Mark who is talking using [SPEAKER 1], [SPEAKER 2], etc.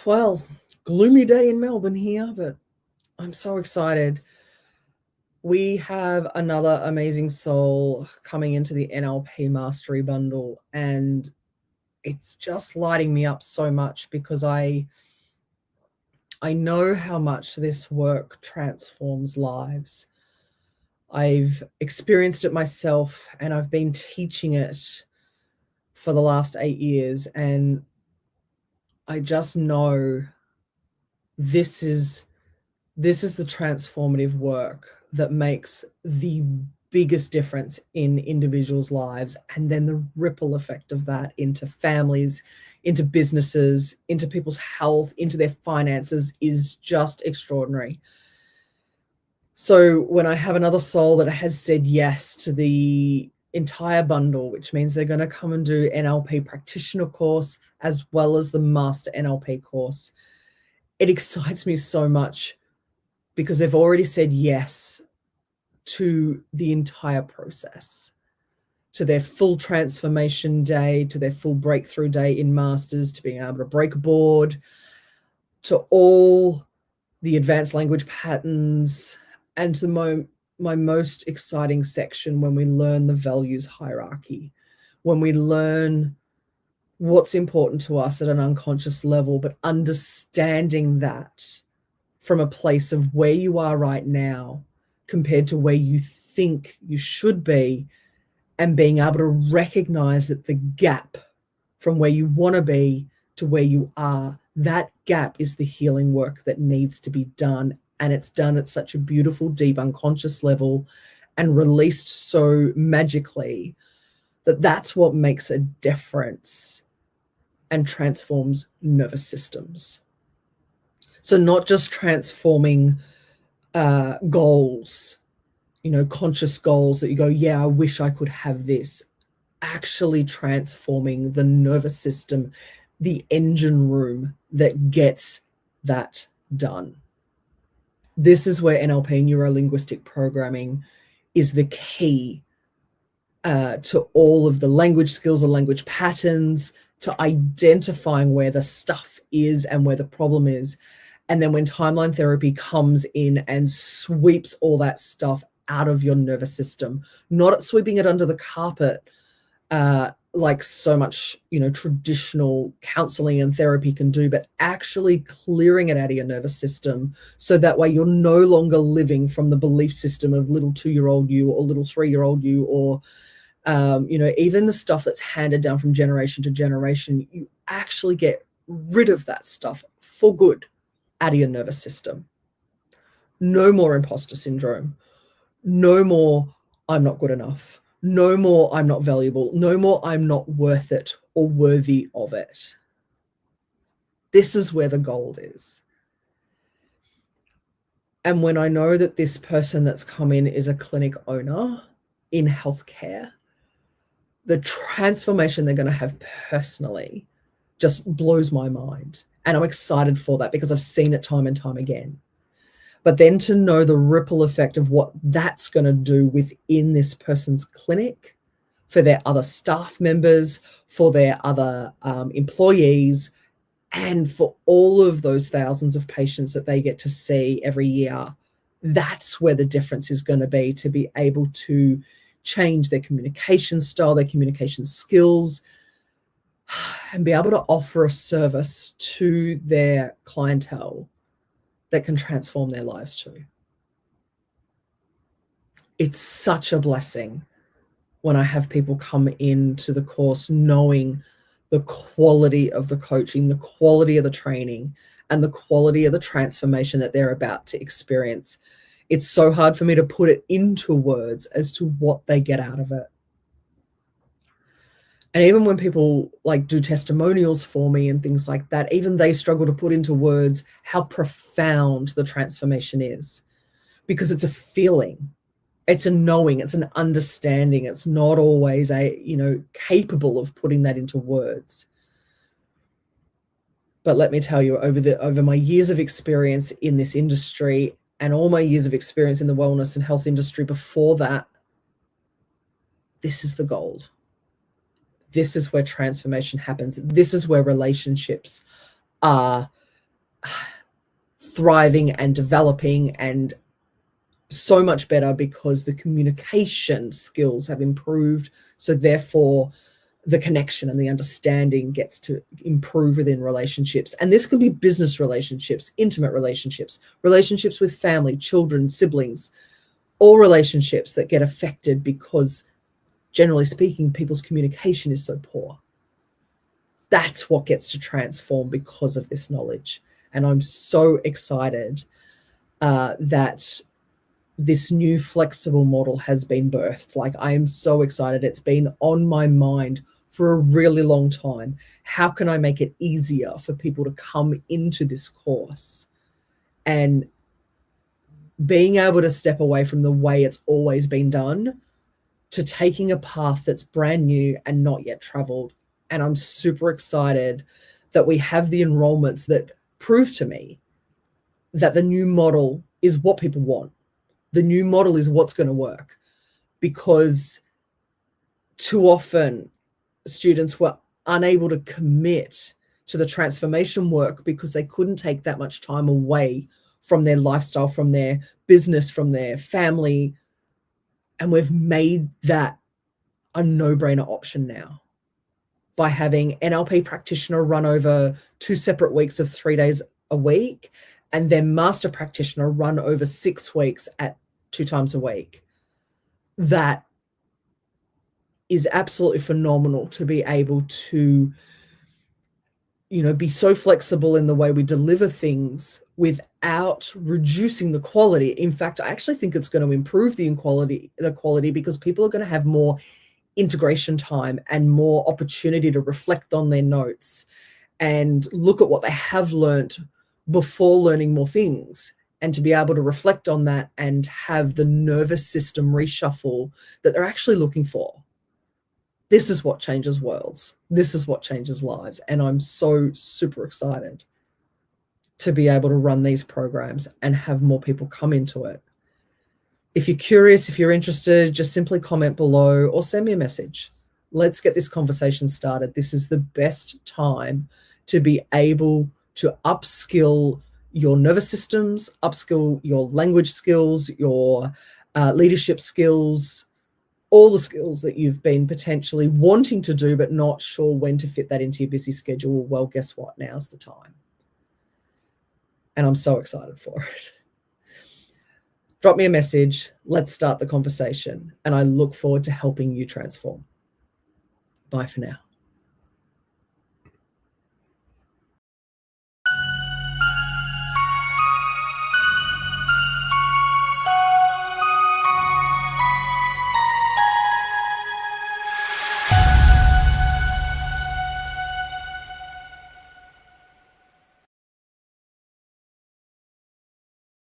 [SPEAKER 1] Well, gloomy day in Melbourne here, but I'm so excited. We have another amazing soul coming into the NLP Mastery bundle, and it's just lighting me up so much because I know how much this work transforms lives. I've experienced it myself, and I've been teaching it for the last 8 years, and I just know this is the transformative work that makes the biggest difference in individuals' lives, and then the ripple effect of that into families, into businesses, into people's health, into their finances is just extraordinary. So when I have another soul that has said yes to the entire bundle, which means they're going to come and do NLP Practitioner course as well as the Master NLP course, it excites me so much because they've already said yes to the entire process, to their full transformation day, to their full breakthrough day in Masters, to being able to break a board, to all the advanced language patterns, and to my most exciting section when we learn the values hierarchy, when we learn what's important to us at an unconscious level, but understanding that from a place of where you are right now compared to where you think you should be, and being able to recognize that the gap from where you want to be to where you are, that gap is the healing work that needs to be done. And it's done at such a beautiful, deep, unconscious level and released so magically that that's what makes a difference and transforms nervous systems. So not just transforming goals, conscious goals that you go, yeah, I wish I could have this, actually transforming the nervous system, the engine room that gets that done. This is where NLP, neuro-linguistic programming, is the key to all of the language skills and language patterns, to identifying where the stuff is and where the problem is. And then when timeline therapy comes in and sweeps all that stuff out of your nervous system, not sweeping it under the carpet, like so much, traditional counseling and therapy can do, but actually clearing it out of your nervous system. So that way you're no longer living from the belief system of little 2-year-old you or little 3-year-old you, or, even the stuff that's handed down from generation to generation. You actually get rid of that stuff for good out of your nervous system. No more imposter syndrome. No more I'm not good enough. No more I'm not valuable. No more I'm not worth it or worthy of it. This is where the gold is. And when I know that this person that's come in is a clinic owner in healthcare, the transformation they're going to have personally just blows my mind. And I'm excited for that because I've seen it time and time again. But then to know the ripple effect of what that's going to do within this person's clinic, for their other staff members, for their other employees, and for all of those thousands of patients that they get to see every year, that's where the difference is going to be able to change their communication style, their communication skills, and be able to offer a service to their clientele that can transform their lives too. It's such a blessing when I have people come into the course knowing the quality of the coaching, the quality of the training, and the quality of the transformation that they're about to experience. It's so hard for me to put it into words as to what they get out of it. And even when people do testimonials for me and things like that, even they struggle to put into words how profound the transformation is, because it's a feeling, it's a knowing, it's an understanding. It's not always capable of putting that into words. But let me tell you, over my years of experience in this industry and all my years of experience in the wellness and health industry before that, this is the gold. This is where transformation happens. This is where relationships are thriving and developing and so much better because the communication skills have improved. So therefore, the connection and the understanding gets to improve within relationships. And this could be business relationships, intimate relationships, relationships with family, children, siblings, all relationships that get affected because, generally speaking, people's communication is so poor. That's what gets to transform because of this knowledge. And I'm so excited that this new flexible model has been birthed. Like, I am so excited. It's been on my mind for a really long time. How can I make it easier for people to come into this course? And being able to step away from the way it's always been done to taking a path that's brand new and not yet traveled. And I'm super excited that we have the enrollments that prove to me that the new model is what people want. The new model is what's going to work, because too often students were unable to commit to the transformation work because they couldn't take that much time away from their lifestyle, from their business, from their family. And we've made that a no-brainer option now by having NLP Practitioner run over 2 separate weeks of 3 days a week, and then Master Practitioner run over 6 weeks at 2 times a week. That is absolutely phenomenal to be able to, be so flexible in the way we deliver things without reducing the quality. In fact, I actually think it's going to improve the quality because people are going to have more integration time and more opportunity to reflect on their notes and look at what they have learned before learning more things, and to be able to reflect on that and have the nervous system reshuffle that they're actually looking for. This is what changes worlds. This is what changes lives. And I'm so super excited to be able to run these programs and have more people come into it. If you're curious, if you're interested, just simply comment below or send me a message. Let's get this conversation started. This is the best time to be able to upskill your nervous systems, upskill your language skills, your leadership skills, all the skills that you've been potentially wanting to do but not sure when to fit that into your busy schedule. Well, guess what? Now's the time. And I'm so excited for it. Drop me a message. Let's start the conversation. And I look forward to helping you transform. Bye for now.